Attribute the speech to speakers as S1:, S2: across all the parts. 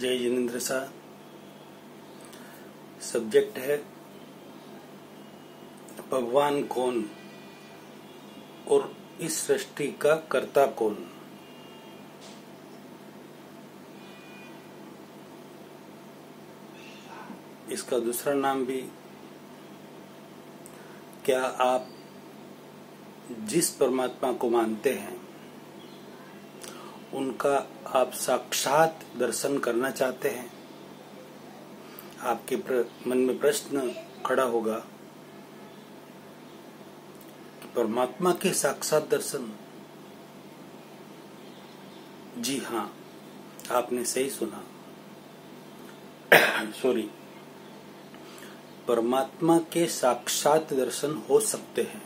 S1: जय जिनेन्द्र शाह। सब्जेक्ट है भगवान कौन और इस सृष्टि का कर्ता कौन। इसका दूसरा नाम भी, क्या आप जिस परमात्मा को मानते हैं उनका आप साक्षात दर्शन करना चाहते हैं। आपके मन में प्रश्न खड़ा होगा कि परमात्मा के साक्षात दर्शन। जी हाँ, आपने सही सुना। सॉरी, परमात्मा के साक्षात दर्शन हो सकते हैं।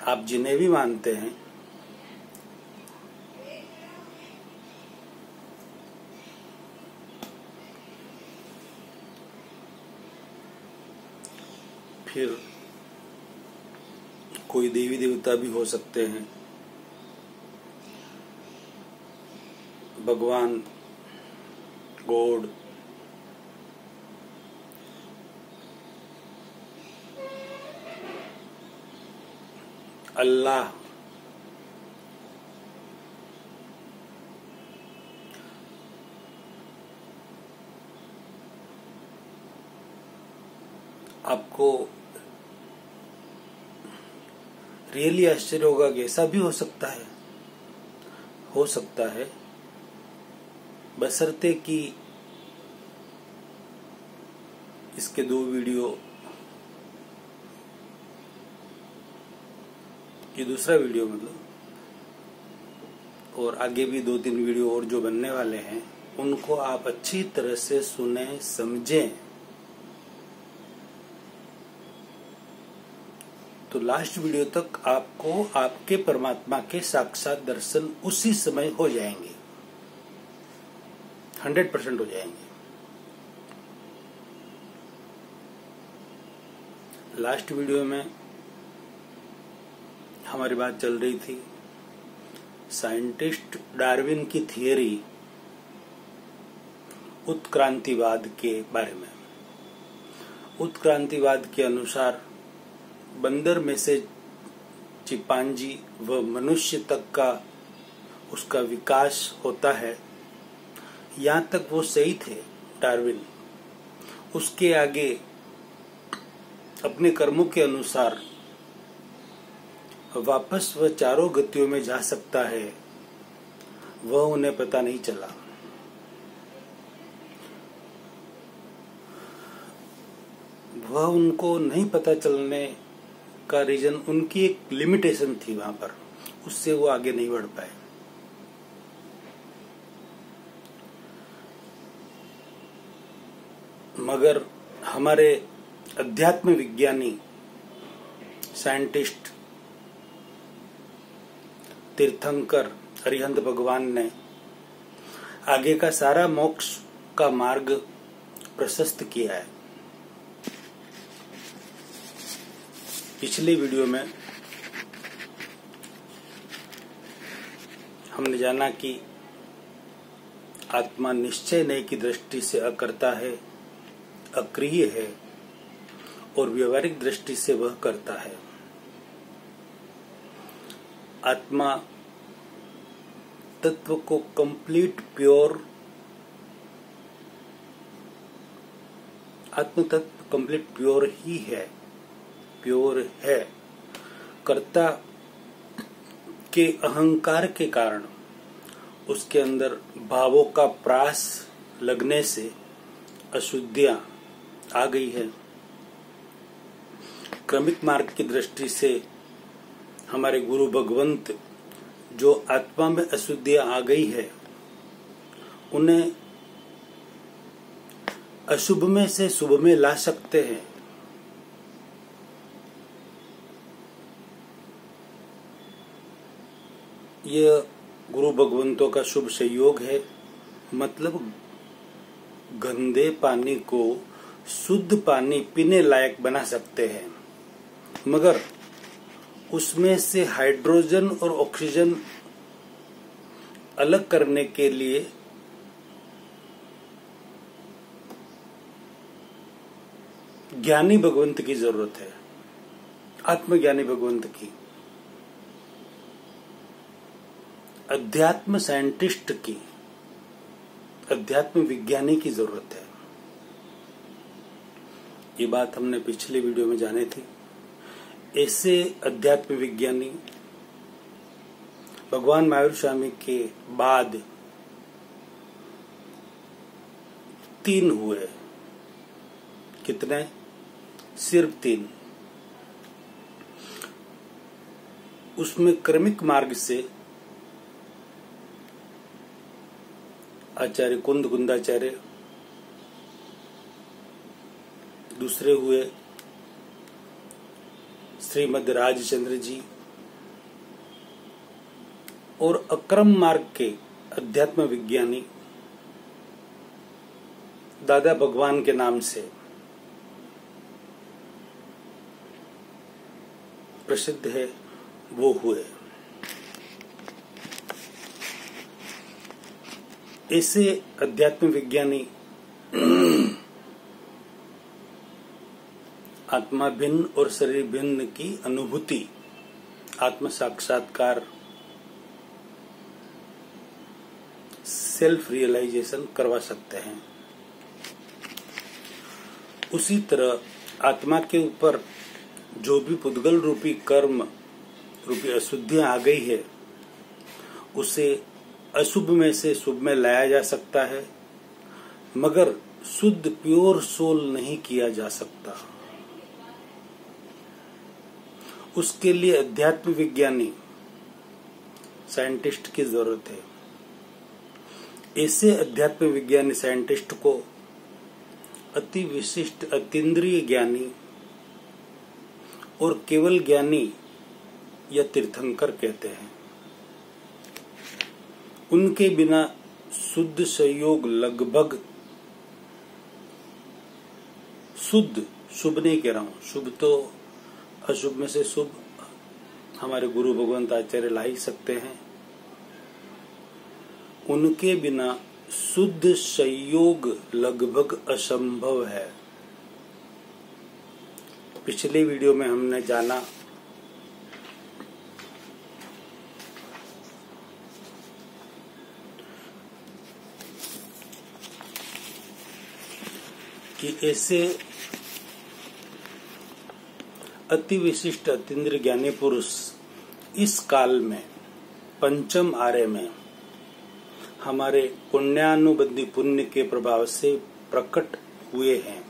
S1: आप जिन्हें भी मानते हैं फिर कोई देवी देवता भी हो सकते हैं, भगवान, गॉड, अल्लाह, आपको रियली आश्चर्य होगा कि ऐसा भी हो सकता है। हो सकता है, बशर्ते कि इसके 2 वीडियो, ये दूसरा वीडियो मतलब, और आगे भी 2-3 वीडियो और जो बनने वाले हैं उनको आप अच्छी तरह से सुने, समझें, तो लास्ट वीडियो तक आपको आपके परमात्मा के साक्षात दर्शन उसी समय हो जाएंगे, 100% हो जाएंगे। लास्ट वीडियो में हमारी बात चल रही थी साइंटिस्ट डार्विन की थियरी, उत्क्रांतिवाद के बारे में। उत्क्रांतिवाद के अनुसार बंदर में से चिंपांजी व मनुष्य तक का उसका विकास होता है। यहाँ तक वो सही थे डार्विन। उसके आगे अपने कर्मों के अनुसार वापस वह चारों गतियों में जा सकता है, वह उन्हें पता नहीं चला। वह उनको नहीं पता चलने का रीजन उनकी एक लिमिटेशन थी वहां पर, उससे वो आगे नहीं बढ़ पाए। मगर हमारे अध्यात्म विज्ञानी, साइंटिस्ट, तीर्थंकर अरिहंत भगवान ने आगे का सारा मोक्ष का मार्ग प्रशस्त किया है। पिछली वीडियो में हमने जाना कि आत्मा निश्चय नहीं की दृष्टि से अकर्ता है, अक्रिय है, और व्यवहारिक दृष्टि से वह करता है। आत्मा तत्व को कंप्लीट प्योर, आत्म तत्व कंप्लीट प्योर ही है, प्योर है। कर्ता के अहंकार के कारण उसके अंदर भावों का प्रास लगने से अशुद्धियां आ गई है। क्रमिक मार्ग की दृष्टि से हमारे गुरु भगवंत जो आत्मा में अशुद्धियां आ गई है उन्हें अशुभ में से शुभ में ला सकते हैं। यह गुरु भगवंतों का शुभ संयोग है। मतलब गंदे पानी को शुद्ध पानी पीने लायक बना सकते हैं, मगर उसमें से हाइड्रोजन और ऑक्सीजन अलग करने के लिए ज्ञानी भगवंत की जरूरत है, आत्मज्ञानी भगवंत की, अध्यात्म साइंटिस्ट की, अध्यात्म विज्ञानी की जरूरत है। ये बात हमने पिछले वीडियो में जानी थी। ऐसे अध्यात्म विज्ञानी भगवान महावीर स्वामी के बाद 3 हुए। कितने? सिर्फ 3। उसमें क्रमिक मार्ग से आचार्य कुंद कुंदाचार्य, दूसरे हुए श्रीमद राजचंद्र जी, और अक्रम मार्ग के अध्यात्म विज्ञानी दादा भगवान के नाम से प्रसिद्ध है, वो हुए। ऐसे अध्यात्म विज्ञानी आत्मा भिन्न और शरीर भिन्न की अनुभूति, आत्म साक्षात्कार, सेल्फ रियलाइजेशन करवा सकते हैं। उसी तरह आत्मा के ऊपर जो भी पुद्गल रूपी कर्म रूपी अशुद्धियां आ गई है, उसे अशुभ में से शुभ में लाया जा सकता है, मगर शुद्ध प्योर सोल नहीं किया जा सकता। उसके लिए अध्यात्म विज्ञानी साइंटिस्ट की जरूरत है। ऐसे अध्यात्म विज्ञानी साइंटिस्ट को अति विशिष्ट अतीन्द्रिय ज्ञानी और केवल ज्ञानी या तीर्थंकर कहते हैं। उनके बिना शुद्ध संयोग लगभग, शुद्ध शुभ नहीं कह रहा हूं, शुभ तो अशुभ में से शुभ हमारे गुरु भगवंत आचार्य ला ही सकते हैं। उनके बिना शुद्ध संयोग लगभग असंभव है। पिछले वीडियो में हमने जाना कि ऐसे अति विशिष्ट अतीन्द्रिय ज्ञानी पुरुष इस काल में पंचम आर्य में हमारे पुण्यानुबंधी पुण्य के प्रभाव से प्रकट हुए हैं।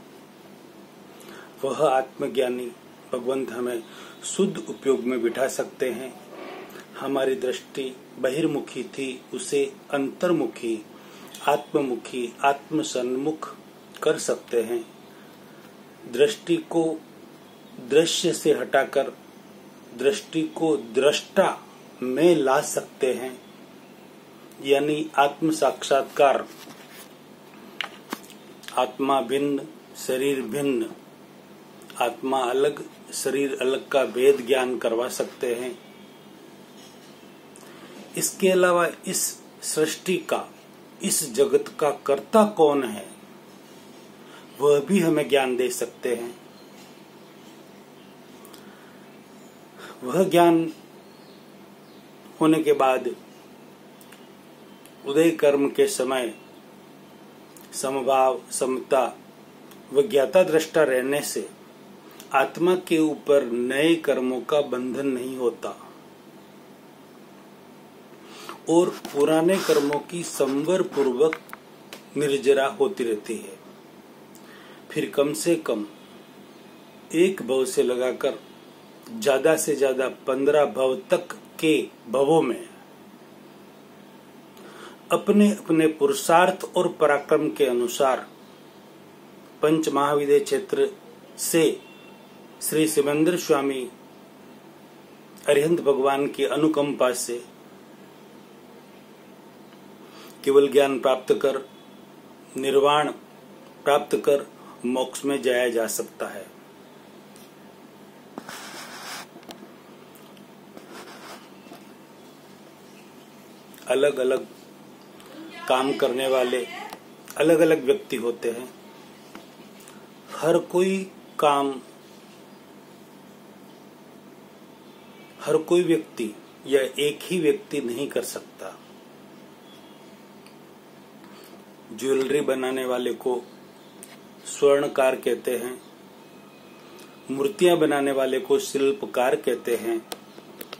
S1: वह आत्मज्ञानी भगवंत हमें शुद्ध उपयोग में बिठा सकते हैं। हमारी दृष्टि बहिर्मुखी थी, उसे अंतर्मुखी, आत्ममुखी, आत्मसन्मुख कर सकते हैं। दृष्टि को दृश्य से हटाकर दृष्टि को दृष्टा में ला सकते हैं, यानी आत्म साक्षात्कार, आत्मा भिन्न शरीर भिन्न, आत्मा अलग शरीर अलग का भेद ज्ञान करवा सकते हैं। इसके अलावा इस सृष्टि का, इस जगत का कर्ता कौन है, वह भी हमें ज्ञान दे सकते हैं। वह ज्ञान होने के बाद उदय कर्म के समय समभाव, समता व ज्ञाता दृष्टा रहने से आत्मा के ऊपर नए कर्मों का बंधन नहीं होता और पुराने कर्मों की संवर पूर्वक निर्जरा होती रहती है। फिर कम से कम एक भव से लगाकर ज्यादा से ज्यादा 15 भव तक के भवों में अपने अपने पुरुषार्थ और पराक्रम के अनुसार पंच महाविद्य क्षेत्र से श्री सिमंदर स्वामी अरिहंत भगवान की अनुकंपा से केवल ज्ञान प्राप्त कर, निर्वाण प्राप्त कर मोक्ष में जाया जा सकता है। अलग अलग काम करने वाले अलग अलग व्यक्ति होते हैं। हर कोई व्यक्ति या एक ही व्यक्ति नहीं कर सकता। ज्वेलरी बनाने वाले को स्वर्णकार कहते हैं, मूर्तियां बनाने वाले को शिल्पकार कहते हैं,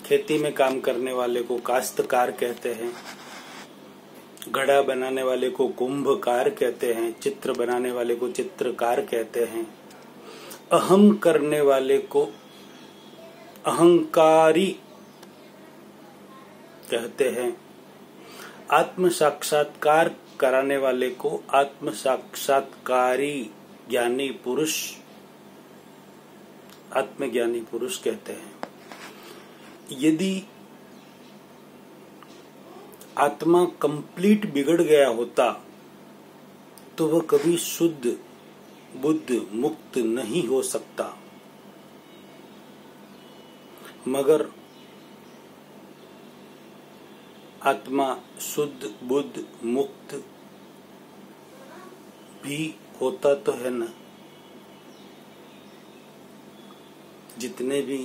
S1: खेती में काम करने वाले को काश्तकार कहते हैं, घड़ा बनाने वाले को कुंभकार कहते हैं, चित्र बनाने वाले को चित्रकार कहते हैं, अहम करने वाले को अहंकारी कहते हैं, आत्म साक्षात्कार कराने वाले को आत्म साक्षात्कारी ज्ञानी पुरुष, आत्मज्ञानी पुरुष कहते हैं। यदि आत्मा कंप्लीट बिगड़ गया होता तो वह कभी शुद्ध बुद्ध मुक्त नहीं हो सकता, मगर आत्मा शुद्ध बुद्ध मुक्त भी होता तो है ना। जितने भी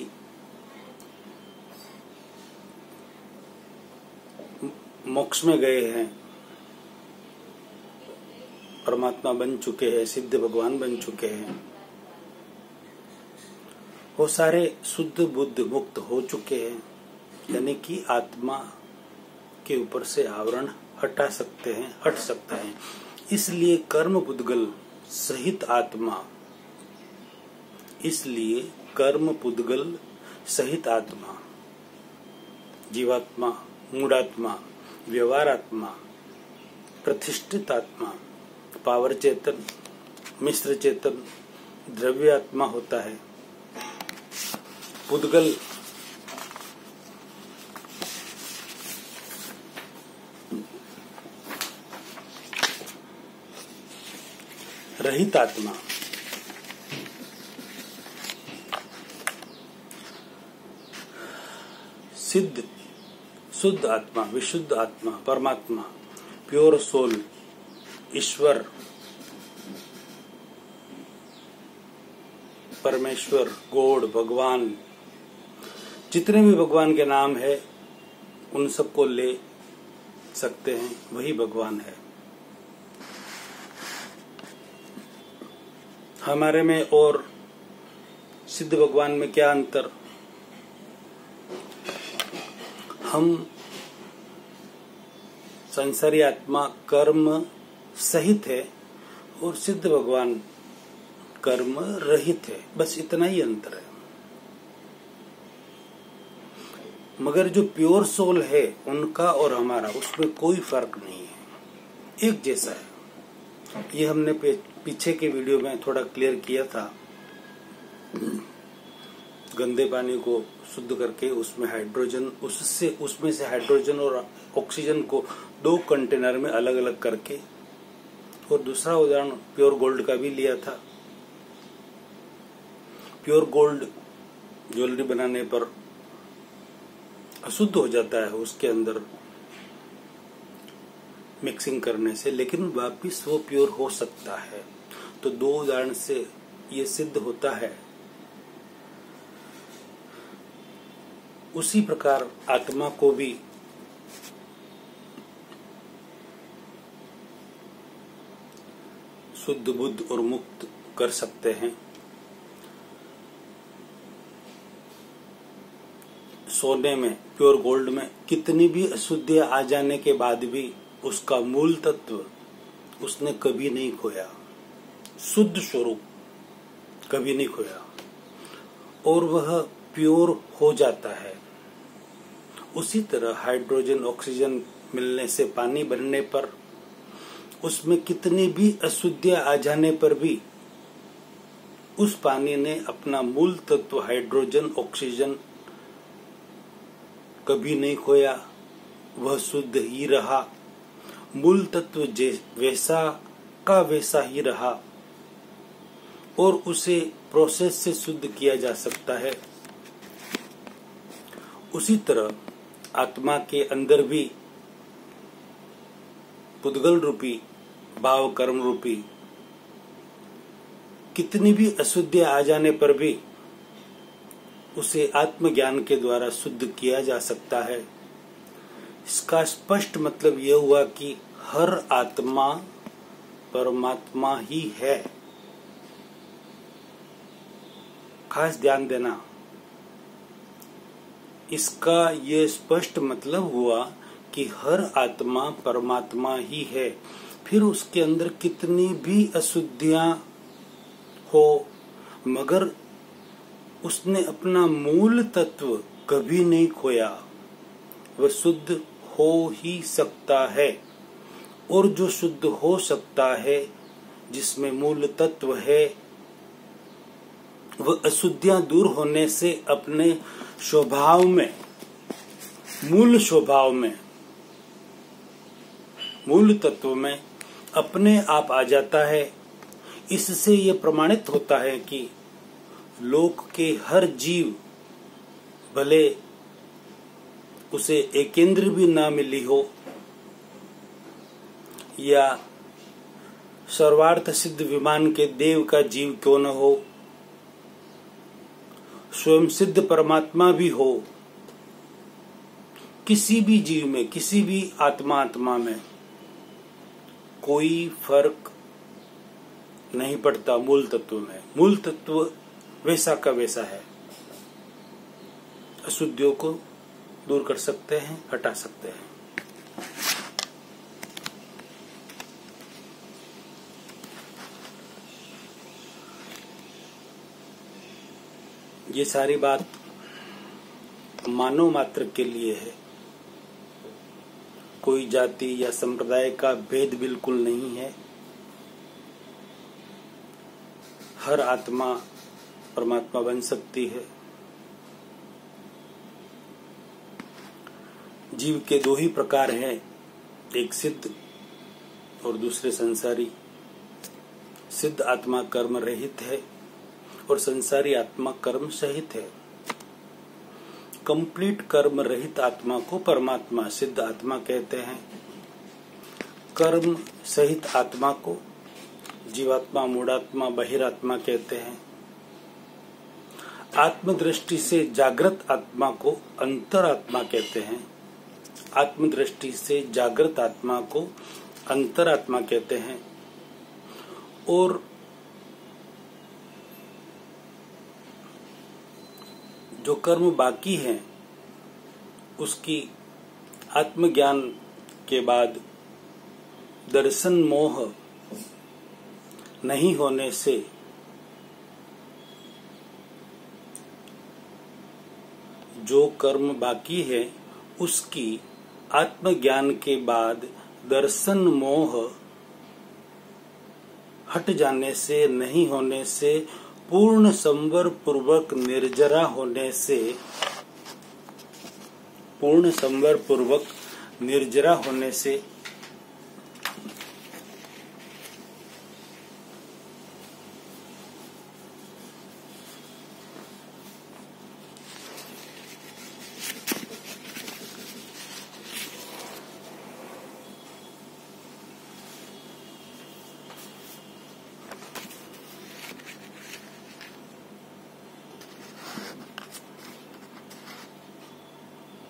S1: मोक्ष में गए हैं, परमात्मा बन चुके हैं, सिद्ध भगवान बन चुके हैं, वो सारे शुद्ध बुद्ध मुक्त हो चुके हैं। यानी कि आत्मा के ऊपर से आवरण हट सकता है। इसलिए कर्म पुद्गल सहित आत्मा, जीवात्मा, मूढ़ात्मा, व्यवहारात्मा, प्रतिष्ठित आत्मा, पावर चेतन, मिश्र चेतन, द्रव्य आत्मा होता है। पुद्गल रहित आत्मा, शुद्ध आत्मा, विशुद्ध आत्मा, परमात्मा, प्योर सोल, ईश्वर, परमेश्वर, गॉड, भगवान, जितने भी भगवान के नाम है उन सबको ले सकते हैं, वही भगवान है। हमारे में और सिद्ध भगवान में क्या अंतर? हम संसारी आत्मा कर्म सहित है और सिद्ध भगवान कर्म रहित है, बस इतना ही अंतर है। मगर जो प्योर सोल है उनका और हमारा, उसमें कोई फर्क नहीं है, एक जैसा है। ये हमने पीछे के वीडियो में थोड़ा क्लियर किया था। गंदे पानी को शुद्ध करके उसमें उसमें से हाइड्रोजन और ऑक्सीजन को 2 कंटेनर में अलग अलग करके, और दूसरा उदाहरण प्योर गोल्ड का भी लिया था। प्योर गोल्ड ज्वेलरी बनाने पर अशुद्ध हो जाता है उसके अंदर मिक्सिंग करने से, लेकिन वापिस वो प्योर हो सकता है। तो 2 उदाहरण से ये सिद्ध होता है। उसी प्रकार आत्मा को भी शुद्ध बुद्ध और मुक्त कर सकते हैं। सोने में, प्योर गोल्ड में कितनी भी अशुद्धियां आ जाने के बाद भी उसका मूल तत्व उसने कभी नहीं खोया, शुद्ध स्वरूप कभी नहीं खोया, और वह प्योर हो जाता है। उसी तरह हाइड्रोजन ऑक्सीजन मिलने से पानी बनने पर उसमें कितनी भी अशुद्धियां आ जाने पर भी उस पानी ने अपना मूल तत्व हाइड्रोजन ऑक्सीजन कभी नहीं खोया, वह शुद्ध ही रहा। मूल तत्व वैसा का वैसा ही रहा और उसे प्रोसेस से शुद्ध किया जा सकता है। उसी तरह आत्मा के अंदर भी पुद्गल रूपी भाव कर्म रूपी कितनी भी अशुद्धियां आ जाने पर भी उसे आत्मज्ञान के द्वारा शुद्ध किया जा सकता है। इसका स्पष्ट मतलब यह हुआ कि हर आत्मा परमात्मा ही है। खास ध्यान देना, इसका यह स्पष्ट मतलब हुआ कि हर आत्मा परमात्मा ही है। फिर उसके अंदर कितनी भी अशुद्धियां हो, मगर उसने अपना मूल तत्व कभी नहीं खोया। वह शुद्ध हो ही सकता है, और जो शुद्ध हो सकता है, जिसमें मूल तत्व है, वह अशुद्धियां दूर होने से अपने स्वभाव में, मूल स्वभाव में, मूल तत्व में अपने आप आ जाता है। इससे यह प्रमाणित होता है कि लोक के हर जीव, भले उसे एकेंद्र भी ना मिली हो या सर्वार्थ सिद्ध विमान के देव का जीव क्यों न हो, स्वयं सिद्ध परमात्मा भी हो, किसी भी जीव में, किसी भी आत्मा में कोई फर्क नहीं पड़ता। मूल तत्व में, मूल तत्व वैसा का वैसा है। अशुद्धियों को दूर कर सकते हैं, हटा सकते हैं। ये सारी बात मानव मात्र के लिए है। कोई जाति या संप्रदाय का भेद बिल्कुल नहीं है। हर आत्मा परमात्मा बन सकती है। जीव के दो ही प्रकार हैं, एक सिद्ध और दूसरे संसारी। सिद्ध आत्मा कर्म रहित है और संसारी आत्मा कर्म सहित है। कंप्लीट कर्म रहित आत्मा को परमात्मा सिद्ध आत्मा कहते हैं। कर्म सहित आत्मा को जीवात्मा, मूढ़ात्मा, बहिरात्मा कहते हैं। आत्मदृष्टि से जागृत आत्मा को अंतरात्मा कहते हैं। आत्मदृष्टि से जागृत आत्मा को अंतरात्मा कहते हैं। और जो कर्म बाकी हैं, उसकी आत्मज्ञान के बाद दर्शन मोह नहीं होने से जो कर्म बाकी है, उसकी आत्मज्ञान के बाद दर्शन मोह हट जाने से, नहीं होने से, पूर्ण संवर पूर्वक निर्जरा होने से, पूर्ण संवर पूर्वक निर्जरा होने से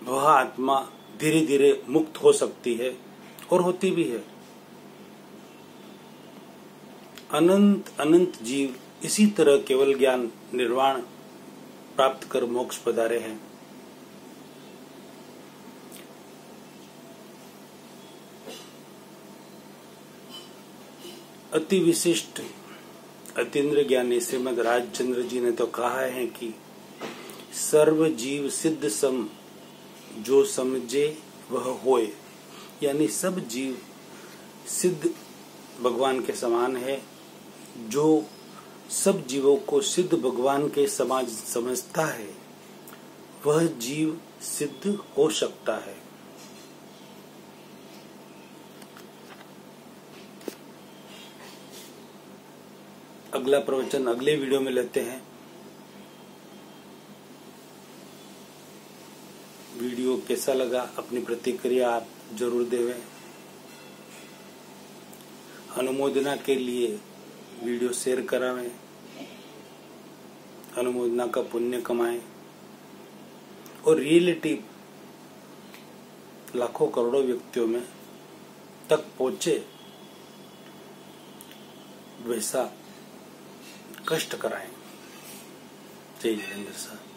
S1: वह आत्मा धीरे धीरे मुक्त हो सकती है और होती भी है। अनंत अनंत जीव इसी तरह केवल ज्ञान निर्वाण प्राप्त कर मोक्ष पधारे हैं। अति विशिष्ट अतीन्द्र ज्ञानी श्रीमद राजचंद्र जी ने तो कहा है कि सर्व जीव सिद्ध सम जो समझे वह होए, यानी सब जीव सिद्ध भगवान के समान है। जो सब जीवों को सिद्ध भगवान के समान समझता है, वह जीव सिद्ध हो सकता है। अगला प्रवचन अगले वीडियो में लेते हैं। वीडियो कैसा लगा, अपनी प्रतिक्रिया आप जरूर देवें। अनुमोदना के लिए वीडियो शेयर करावें, अनुमोदना का पुण्य कमाएं और रियलिटी लाखों करोड़ों व्यक्तियों में तक पहुंचे वैसा कष्ट कराएं। जय जितेंद्र साहब।